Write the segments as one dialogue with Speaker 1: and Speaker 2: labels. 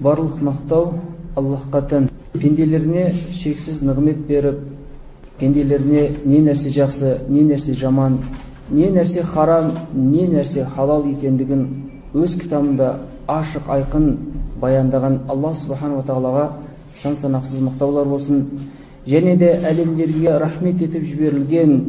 Speaker 1: Барлық мақтау Аллахқа тән. Пенделеріне шексіз нығмет беріп, пенделеріне не нәрсе жақсы, не нәрсе жаман, не нәрсе харам, не нәрсе халал екендігін өз кітабында ашық айқын баяндаған Аллах Субхану тағалаға сан санақсыз мақтаулар болсын. Және де әлемдерге рахмет етіп жіберілген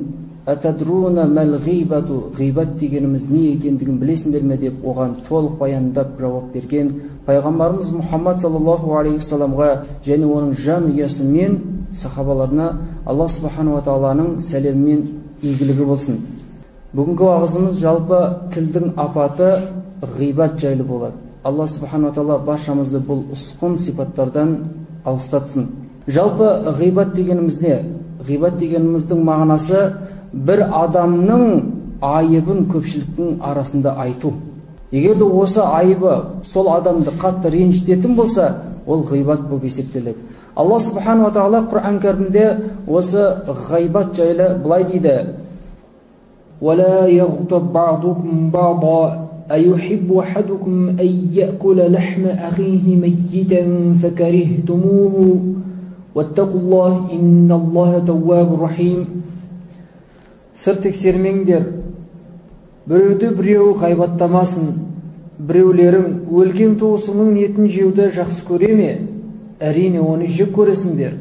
Speaker 1: «Атадруна мәл ғибату» ғибат дегеніміз не екендігін білесіңдер ме деп оған толық баяндап жауап берген пайғамбарымыз Мұхаммад саллаллаху алейхи вассаламға және оның жанұясы мен сахабаларына Аллах Субхану тағаланың сәлемі мен игілігі болсын. Бүгінгі уағызымыз жалпы тілдің апаты ғибат жайлы болады. Аллах Субхану тағала баршамызды бұл ұсқын сипаттардан алыстатсын. Жалпы ғибат дегеніміз не? Ғибат дегеніміздің мағынасы бір адамның айыбын көпшіліктің арасында айту. Егер де осы айыбы сол адамды қатты ренжітетін болса, ол ғибат болып есептеледі. Аллах Субхану тағала Құран кәрімде осы ғибат жайлы былай дейді: وَلَا يَغْتَبْ بَعْضُكُمْ بَعْضًا أَيُحِبُّ أَحَدُكُمْ أَن يَأْكُلَ لَحْمَ أَخِيهِ مَيِّتًا فَكَرِهْتُمُوهُ وَاتَّقُوا اللَّهَ إِنَّ اللَّهَ تَوَّابٌ رَحِيمٌ. Сыр тексермеңдер, біреуді біреу ғайбаттамасын. Біреулерің өлген туысының етін жеуді жақсы көре ме? Әрине оны жек көресіңдер.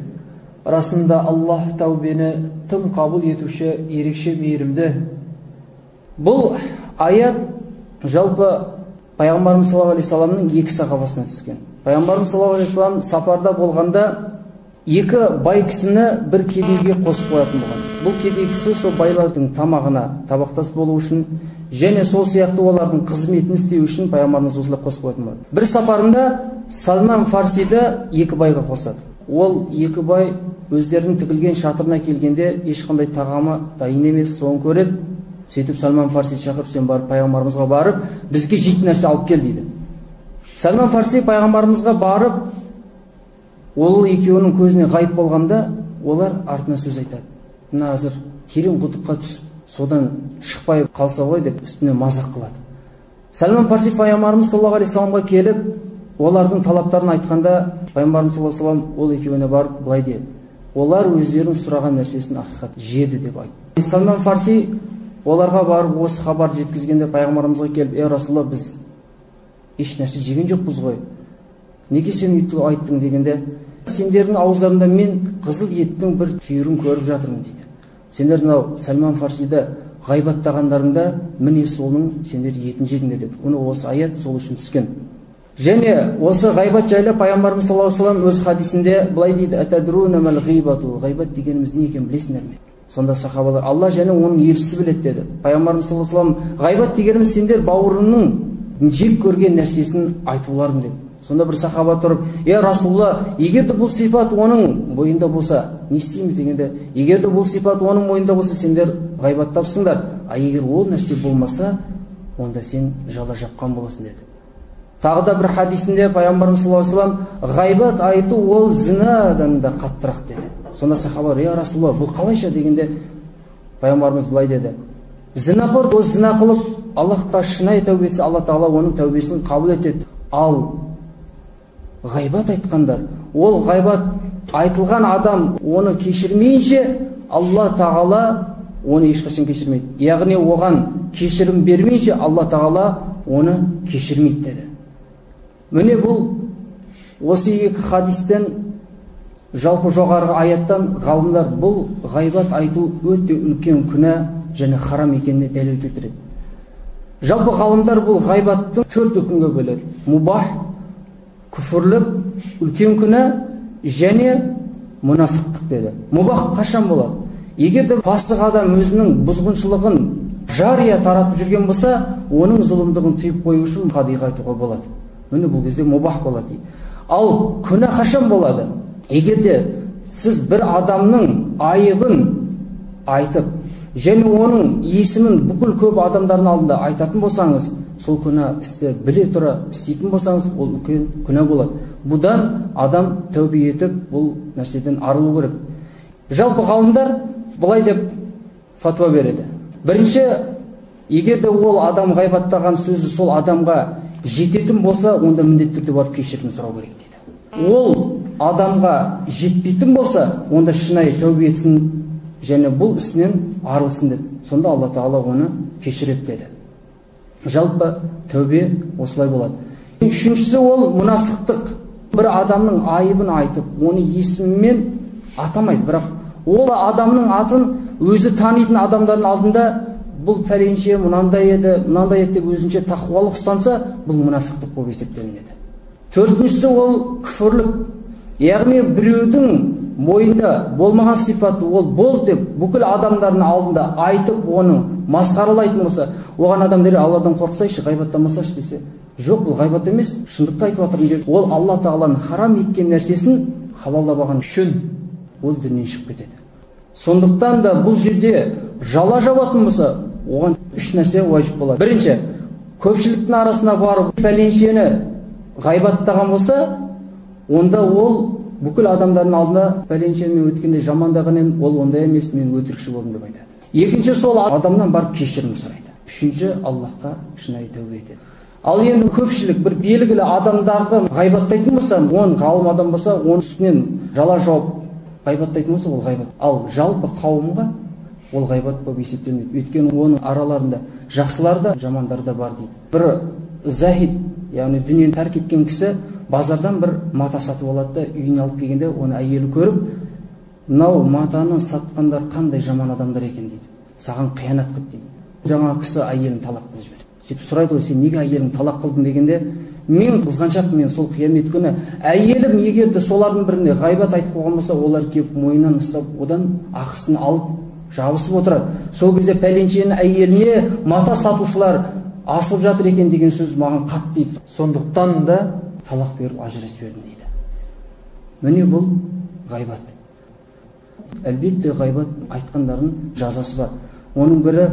Speaker 1: Расында Аллах тәубені тым қабыл етуші, ерекше мейірімді. Бұл аят жалпы пайғамбарымыз саллаллаху алейхи вассаламның екі сахабасына түскен. Пайғамбарымыз саллаллаху алейхи вассалам сапарда болғанда екі бай кісіні бір кедейге қосып қоятын болған. Бұл кедей кісі сол байлардың тамағына табақтас болу үшін және сол сияқты олардың қызметін істеу үшін пайғамбарымыз осылай қосып қоятын болған. Бір сапарында Салман Фарсиді екі байға қосады. Ол екі бай өздерінің тігілген шатырына келгенде ешқандай тағамы дайын емес, соны көреді. Сөйтіп Салман Фарси шақырып, сен барып пайғамбарымызға барып, бізге жейтін нәрсе алып кел дейді. Салман Фарси пайғамбарымызға барып, ол екеуінің көзіне ғайып болғанда, олар артына сөз айтады. Мына азыр терең құдыққа түсіп, содан шықпай қалса ғой деп үстіне мазақ қылады. Салман Фарси пайғамбарымыз саллаллаху алейхи вассаламға келіп, олардың талаптарын айтқанда, пайғамбарымыз саллаллаху алейхи вассалам ол екеуіне барып былай деді: олар өздерінің сұраған нәрсесін ақиқат жеді деп айтты. Салман Фарси оларға барып осы хабар жеткізгенде пайғамбарымызға келіп: ей Расулалла, біз еш нәрсе жеген жоқпыз ғой, неге сен өйтіп айттың дегенде, сендердің ауыздарында мен қызыл еттің бір түйірін көріп жатырмын дейді. Сендер мынау Салман Фарсиді ғайбаттағандарында міне соның сендер етін жедіңдер деп. Осы аят сол үшін түскен. Және осы ғайбат жайлы пайғамбарымыз саллаллаху алейхи вассалам өз хадисінде былай дейді: «Атадруна мәл ғибату» ғайбат дегеніміз не екенін білесіңдер ме? Сонда сахабалар: Алла және оның елшісі біледі деді. Пайғамбарымыз саллаллаху алейхи вассалам: ғайбат дегеніміз сендер бауырыңның жек көрген нәрсесін айтуларың деді. Сонда бір сахаба тұрып: ей Расулалла, егер де бұл сипат оның бойында болса, не істейміз дегенде, егер де бұл сипат оның бойында болса, сендер ғайбаттапсыңдар, а егер ол нәрсе болмаса, онда сен жала жапқан боласың деді. Тағы да бір хадисінде пайғамбарымыз саллаллаху алейхи вассалам: ғайбат айту ол зінадан да қаттырақ деді. Сонда сахабалар: ей Расулалла, бұл қалайша дегенде, пайғамбарымыз былай деді: зінақор ол зіна қылып Аллахқа шынайы тәубе етсе, Алла тағала оның тәубесін қабыл етеді. Ал ғайбат айтқандар, ол ғайбат айтылған адам оны кешірмейінше, Алла тағала оны ешқашан кешірмейді. Яғни оған кешірім бермейінше, Алла тағала оны кешірмейді деді. Міне бұл осы екі хадистен, жалпы жоғарғы аяттан ғалымдар бұл ғайбат айту өте үлкен күнә және харам екеніне дәлел келтіреді. Жалпы ғалымдар бұл ғайбаттың 4 үкімге бөледі: мубах, күфірлік, үлкен күнә және мұнафықтық деді. Мубах қашан болады? Егер де фасық адам өзінің бұзғыншылығын жария таратып жүрген болса, оның зұлымдығын тыйып қою үшін қадиға айтуға болады. Міне бұл кезде мубах болады. Ал күнә қашан болады? Егер де сіз бір адамның айыбын айтып, және оның есімін бүкіл көп адамдардың алдында айтатын болсаңыз, сол күнә істі біле тұра істейтін болсаңыз, ол үлкен күнә болады. Бұдан адам тәубе етіп, бұл нәрседен арылу керек. Жалпы ғалымдар былай деп фатуа береді: бірінші, егер де ол адам ғайбаттаған сөзі сол адамға жететін болса, онда міндетті түрде барып кешірім сұрау керек дейді. Ол адамға жетпейтін болса, онда шынайы тәубе етсін және бұл ісінен арылсын деді. Сонда Алла Тағала оны кешіреді деді. Жалпы тәубе осылай болады. Үшіншісі ол мұнафықтық. Бір адамның айыбын айтып, оны есімімен атамайды, бірақ ол адамның атын өзі танитын адамдардың алдында бұл пәленше мынандай еді деп өзінше тақуалық ұстанса, бұл мұнафықтық болып есептелінеді. Төртіншісі ол күфірлік. Яғни біреудің мойында болмаған сипаты ол бол деп бүкіл адамдардың алдында айтып, оны масқаралайтын болса, оған адамдар Алладан қорықсайшы, ғайбаттамасайшы десе, жоқ, бұл ғайбат емес, шындықты айтып жатырмын деп, ол Алла Тағаланың харам еткен нәрсесін халалдаған үшін ол діннен шығып кетеді. Сондықтан да бұл жерде жала жабатын болса, оған үш нәрсе уәжіп болады. Бірінші, көпшіліктің арасына барып пәленшені ғайбаттаған болса, онда ол бүкіл адамдардың алдында пәленшені мен өткенде жамандағаннен ол ондай емес, мен өтірікші болдым деп айтады. Екінші, сол адамнан барып кешірім сұрайды. Үшінші, Аллахқа шынайы тәубе етеді. Ал енді көпшілік бір белгілі адамдарды ғайбаттайтын болса, он ғалым адам болса, оның үстінен жала жауып ғайбаттайтын болса, ол ғайбат. Ал жалпы қауымға ол ғайбат болып есептелмейді. Өйткені оның араларында жақсылар да, жамандар да бар дейді. Бір захид, яғни дүниені тәрк еткен кісі базардан бір мата сатып алады да, үйіне алып келгенде оны әйелі көріп, мынау матаны сатқандар қандай жаман адамдар екен дейді. Саған қиянат қылды дейді. Жаңа кісі әйелін талақ қылып жіберді. Сөйтіп сұрайды ғой, сен неге әйелің талақ қылдың дегенде, мен қызғаншақпын, мен сол қиямет күні әйелім егер де солардың біріне ғайбат айтып қойған болса, олар келіп мойнынан ұстап, одан ақысын алып жабысып отырады. Сол кезде пәленшенің әйеліне мата сатушылар асылып жатыр екен деген сөз маған қатты дейді. Сондықтан да талақ беріп ажырасып жібердім дейді. Міне бұл ғайбат. Әлбетте ғайбат айтқандардың жазасы бар. Оның бірі,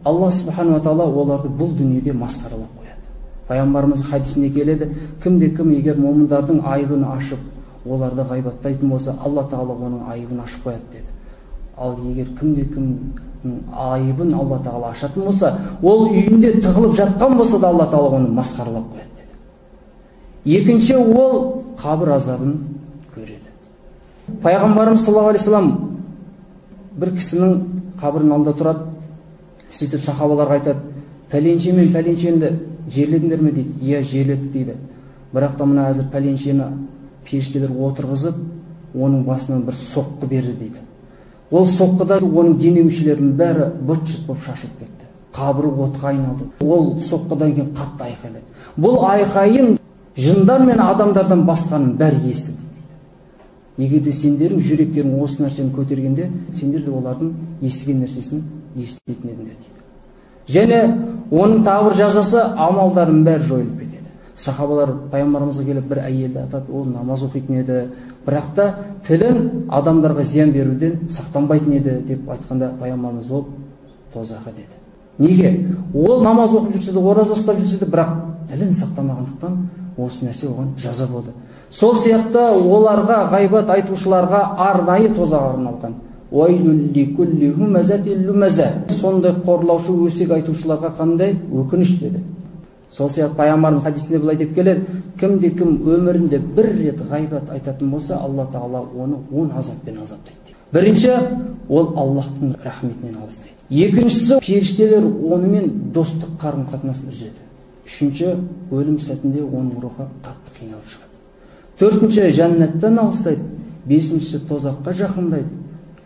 Speaker 1: Алла Субхану ва Тағала оларды бұл дүниеде масқаралап қояды. Пайғамбарымыз хадисінде келеді, кімде-кім егер момындардың айыбын ашып, оларды ғайбаттайтын болса, Алла Тағала оның айыбын ашып қояды деді. Ал егер кімде-кімнің айыбын Алла Тағала ашатын болса, ол үйінде тығылып жатқан болса да Алла Тағала оны масқаралап қояды деді. Екінші, ол қабір азабын көреді. Пайғамбарымыз саллаллаху алейхи вассалам бір кісінің қабірінің алдында тұрады. Сөйтіп сахабаларға айтады, пәленше мен пәленшені жерледіңдер ме дейді. Иә, жерледік дейді. Бірақ та мына әзір пәленшені періштелер отырғызып, оның басынан бір соққы берді дейді. Ол соққыда оның дене мүшелерінің бәрі быт-шыт болып шашылып кетті. Қабірі отқа айналды. Ол соққыдан кейін қатты айқайлады. Бұл айқайын жындар мен адамдардан басқаның бәрі естіді. Егер де сендердің жүректерің осы нәрсені көтергенде, сендер де олардың естіген нәрсесін еститін едіңдер дейді. Және оның тағы бір жазасы, амалдардың бәрі жойылып кетеді. Сахабалар пайғамбарымызға келіп бір әйелді атады, ол намаз оқитын еді, бірақ та тілін адамдарға зиян беруден сақтанбайтын еді деп айтқанда пайғамбарымыз ол тозаққа деді. Неге? Ол намаз оқып жүрсе де, ораза ұстап жүрсе де, бірақ тілін сақтамағандықтан осы нәрсе оған жаза болды. Сол сияқты оларға, ғайбат айтушыларға арнайы тозақ арналған. Сондай қорлаушы өсек айтушыларға қандай өкініш деді. Сол сияқты пайғамбарымыз хадисінде былай деп келеді, кімде-кім өмірінде бір рет ғайбат айтатын болса, Алла Тағала оны 10 азаппен азаптайды. Бірінші, ол Аллахтың рахметінен алыстайды. Екіншісі, періштелер онымен достық қарым-қатынасын үзеді. Үшінші, өлім сәтінде оның рухы қатты қиналып шығады. Төртінші, жәннаттан алыстайды. Бесіншісі, тозаққа жақындайды.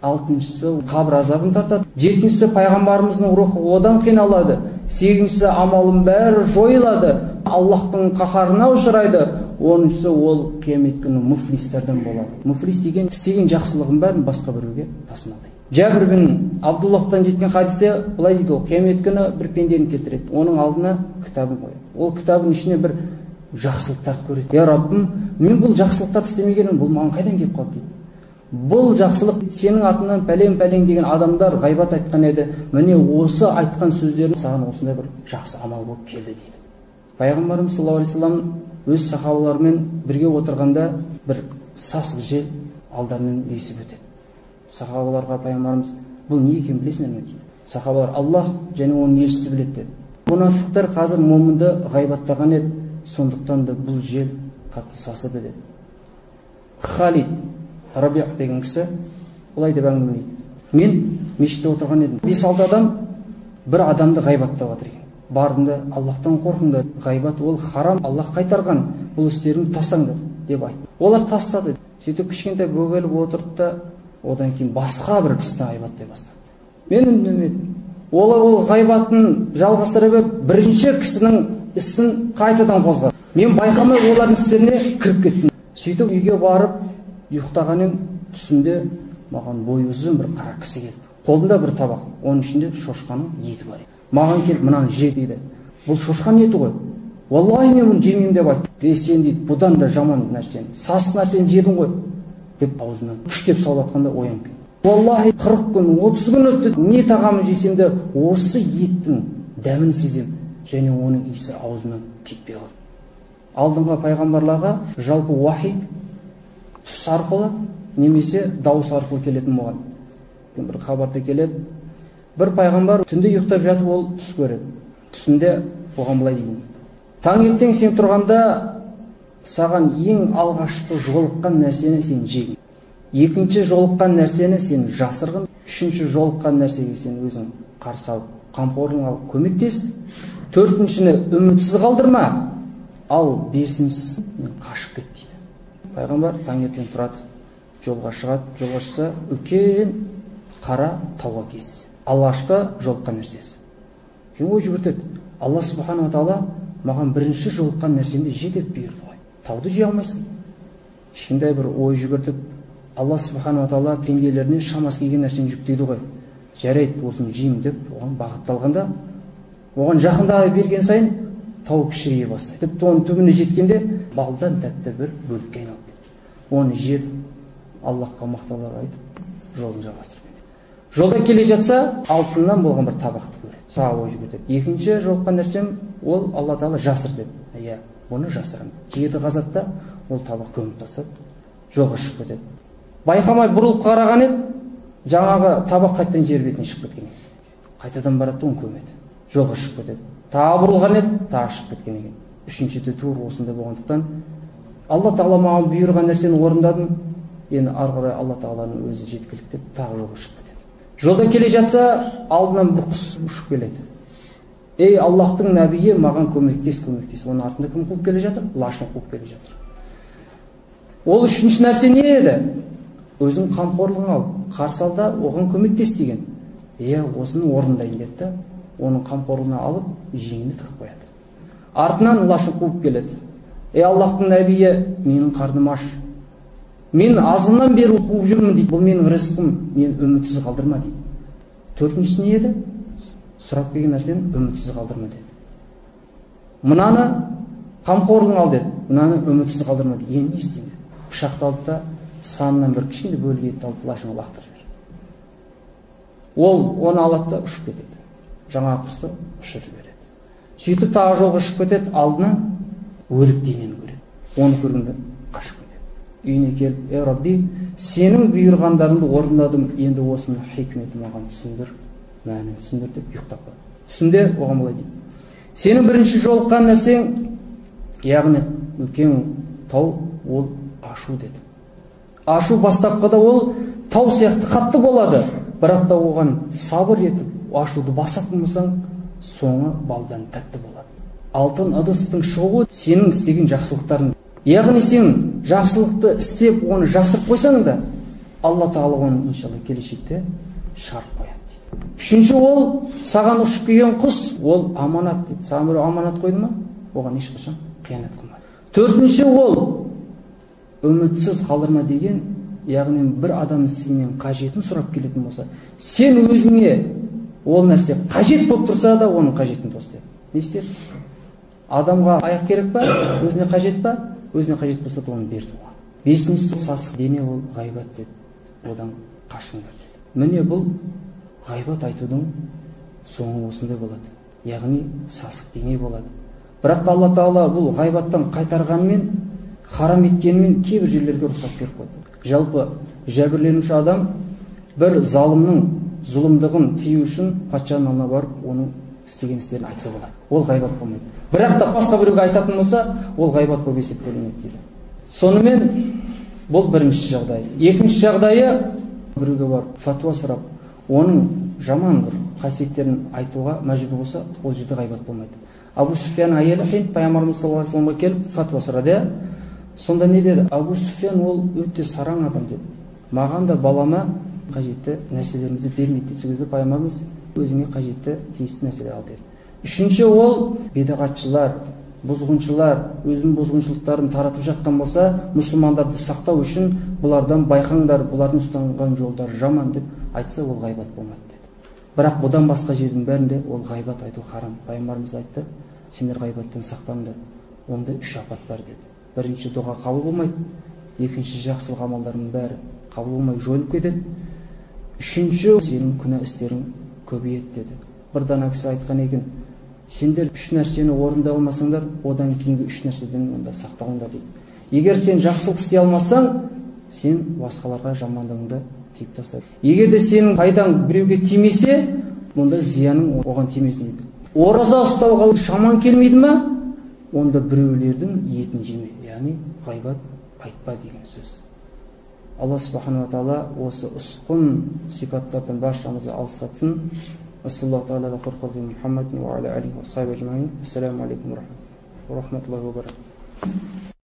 Speaker 1: Алтыншысы, қабір азабын тартады. Жетіншісі, пайғамбарымыздың рухы одан қиналады. Сегізіншісі, амалын бәрі жойылады. Аллахтың қаһарына ұшырайды. Оныншысы, ол қиямет күні муфлистерден болады. Муфлис деген істеген жақсылығын бәрін басқа біреуге тасымалдайды. Жәбір бин Абдуллахтан жеткен хадисте былай дейді, ол қиямет күні бір пендені келтіреді. Оның алдына кітабын қояды. Ол кітабын ішіне бір жақсылықтарды көреді. Я Раббым, мен бұл жақсылықтарды істемегенмін, бұл маған қайдан келіп қалды дейді. Бұл жақсылық сенің артынан пәлен деген адамдар ғайбат айтқан еді. Міне осы айтқан сөздерің саған осындай бір жақсы амал болып келді дейді. Пайғамбарымыз саллаллаху алейхи вассалам өз сахабаларымен бірге отырғанда бір сасық жел алдарынан есіп өтеді. Сахабаларға пайғамбарымыз, бұл не екенін білесіңдер ме дейді. Сахабалар, Аллах және оның елшісі біледі деді. Мұнафиқтар қазір момынды ғайбаттаған еді. сондықтан да бұл жел қатты сасыды деді. Халид Рабиғ деген кісі олай деп әңгімелейді. Мен мешітте отырған едім. 5-6 адам бір адамды ғайбаттап жатыр екен. Бардым да, Аллахтан қорқыңдар, ғайбат ол харам, Аллах қайтарған, бұл істеріңді тастаңдар деп айтты. Олар тастады. Сөйтіп кішкентай бөгеліп отырды да, одан кейін басқа бір кісіні ғайбаттай бастады. Мен үндемедім. Олар ол ғайбатын жалғастыра беріп, бірінші кісінің ісін қайтадан қозғады. Мен байқамай олардың істеріне кіріп кеттім. Сөйтіп үйге барып ұйықтаған едім, түсімде маған бойы ұзын бір қара кісі келді. Қолында бір табақ, оның ішінде шошқаның еті бар еді. Маған келіп мынаны же дейді. Бұл шошқан еті ғой. Валлахи мен бұны жемеймін деп айтты. Сен дейді, бұдан да жаман нәрсені, сасық нәрсені жедің ғой деп аузымнан күштеп салып жатқанда оянып кетті. Валлахи 40 күн, 30 күн өтті. Не тағамын жесем де осы еттің дәмін сезем, және оның иісі аузымнан кетпей қалды. Алдыңғы пайғамбарларға жалпы уахи түс арқылы немесе дауыс арқылы келетін болған. Бір хабарда келеді. Бір пайғамбар түнде ұйықтап жатып ол түс көреді. Түсінде оған былай дейді. Таңертең сен тұрғанда саған ең алғашқы жолыққан нәрсені сен жең. Екінші жолыққан нәрсені сен жасырғын. Үшінші жолыққан нәрсеге сен өзің қарсы алып, қамқорлығын алып көмектес. Төртіншіні үмітсіз қалдырма. Ал бесіншісін мен қашып кет дейді. Пайғамбар таңертең тұрады, жолға шығады. Жолға шықса үлкен қара тауға кездеседі. Алғашқы жолыққан нәрсесі. Кейін ой жүгіртеді. Алла субхана тағала маған бірінші жолыққан нәрсемді же деп бұйырды ғой. Тауды жей алмайсың. Ешқандай бір ой жүгіртіп, Алла субхана тағала пенделеріне шамасы келген нәрсені жүктейді ғой. Жарайды, осыны жеймін деп оған бағытталғанда, оған жақындап берген сайын тау кішірейе бастайды. Тіпті оның түбіне жеткенде балдан тәтті бір бөлікке айналып кетті. Оны жеп, Аллахқа мақтаулар айтып, жолын жалғастырып кетеді. Жолда келе жатса, алтыннан болған бір табақты көреді. Саға ой жүгіртеді. Екінші жолыққан нәрсем ол Алла тағала жасыр деді. Иә, оны жасырамын. Жеді ғазапта ол табақ көміп тастады, жолға шығып кетеді. Байқамай бұрылып қараған еді, жаңағы табақ қайтадан жер бетіне шығып кеткен екен. Қайтадан барады, оны көмеді. Жолға шығып кетеді. Тағы бұрылған еді, тағы шығып кеткен екен. Үшіншіде тур осындай болғандықтан Алла тағала маған бұйырған нәрсені орындадым. Енді ары қарай Алла тағаланың өзі жеткілікті деп тағы жолға шығып кетеді. Жолда келе жатса, алдынан бір құс ұшып келеді. Ей Аллахтың нәбиі, маған көмектес. Оның артында кім қуып келе жатыр? Лашын қуып келе жатыр. Ол үшінші нәрсе не еді? Өзің қамқорлығын ал, қарсы ал да оған көмектес деген. Осыны орындайын деді. Оның қамқорлығына алып, жеңіне тығып қояды. Артынан лашын қуып келеді. Ей Аллахтың нәбиі, менің қарным аш. Мен азынан бері қуып жүрмін дейді. Бұл менің ризқым, мен үмітсіз қалдырма дейді. Төртіншісі не еді? Сұрап келген нәрсені үмітсіз қалдырма деді. Мынаны қамқорлығын ал деді. Мынаны үмітсіз қалдырма деді. Енді не істеймін? Пышақты алды да санынан бір кішкентай бөлік етті алып лашынға лақтырып жіберді. Ол оны алады да ұшып кетеді. Жаңа құсты ұшырып жібереді. Сөйтіп тағы жолға шығып кетеді, алдынан өлік денені көреді. Оны көргенде қашып кетеді. Үйіне келіп, ей Рабби, сенің бұйырғандарыңды орындадым, енді осының хикметі маған түсіндір, мәнін түсіндір деп ұйықтап қалды. Түсінде оған былай дейді. Сенің бірінші жолыққан нәрсең, яғни үлкен тау, ол ашу деді. Ашу бастапқыда ол тау сияқты қатты болады, бірақ та оған сабыр етіп, ашуды басатын болсаң, соңы балдан тәтті болады. Алтын ыдыстың шығуы сенің істеген жақсылықтарың. Яғни сен жақсылықты істеп, оны жасырып қойсаң да, Алла тағала оны иншалла келешекте шығарып қояды дейді. Үшінші ол саған ұшып келген құс, ол аманат дейді. Саған біреу аманат қойды ма? Оған ешқашан қиянат қылмайды. Төртінші ол үмітсіз қалдырма деген, яғни бір адам сенен қажетін сұрап келетін болса, сен өзіңе ол нәрсе қажет болып тұрса да, оның қажетін тос деді. Не істеді? Адамға аяқ керек па? Өзіне қажет па? Өзіне қажет болса да оны берді оған. Бесіншісі сасық дене ол ғайбат деді. Одан қашыңдар деді. Міне бұл ғайбат айтудың соңы осындай болады. Яғни сасық дене болады. Бірақ та Алла тағала бұл ғайбаттан қайтарғанмен, харам еткенмен кейбір жерлерге рұқсат беріп қойды. Жалпы жәбірленуші адам бір залымның зұлымдығын тыю үшін патшаның алдына барып, оның істеген істерін айтса болады. Ол ғайбат болмайды. Бірақ та басқа біреуге айтатын болса, ол ғайбат болып есептелінеді дейді. Сонымен бұл бірінші жағдай. Екінші жағдайы, біреуге барып фатуа сұрап, оның жаман бір қасиеттерін айтуға мәжбүр болса, ол жерде ғайбат болмайды. Абу Суфиян әйелі пайғамбарымыз саллаллаху алейхи вассаламға келіп фатуа сұрады. Сонда не деді? Абу Суфиян ол өте сараң адам деді. Маған да балама қажетті нәрселерімізді бермейді. Сол кезде пайғамбарымыз өзіңе қажетті тиісті нәрселер ал деді. Үшінші, ол бидағатшылар, бұзғыншылар өзінің бұзғыншылықтарын таратып жатқан болса, мұсылмандарды сақтау үшін бұлардан байқаңдар, бұлардың ұстанған жолдары жаман деп айтса, ол ғайбат болмайды деді. Бірақ бұдан басқа жердің бәрінде ол ғайбат айту харам. Пайғамбарымыз айтты, сендер ғайбаттан сақтаныңдар. Онда 3 апат бар деді. Бірінші, дұға қабыл болмайды. Екінші, жақсылық амалдарының бәрі қабыл болмай жойылып кетеді. Үшінші, сенің күнә істерің көбейеді деді. Бір дана кісі айтқан екен, сендер 3 нәрсені орындай алмасаңдар, одан кейінгі 3 нәрседен онда сақталыңдар дейді. Егер сен жақсылық істей алмасаң, сен басқаларға жамандығыңды тиіп тастайды. Егер де сенің пайдаң біреуге тимесе, онда зияның оған тимесін дейді. Ораза ұстауға шаман келмейді ма? Онда біреулердің етін жеме, яғни ғайбат айтпа деген сөз. Алла субхана ва тағала осы ұсқын сипаттардан баршамызды алыстатсын. Ассалаллаху алейкум ва рахматуллахи ва баракатуһу.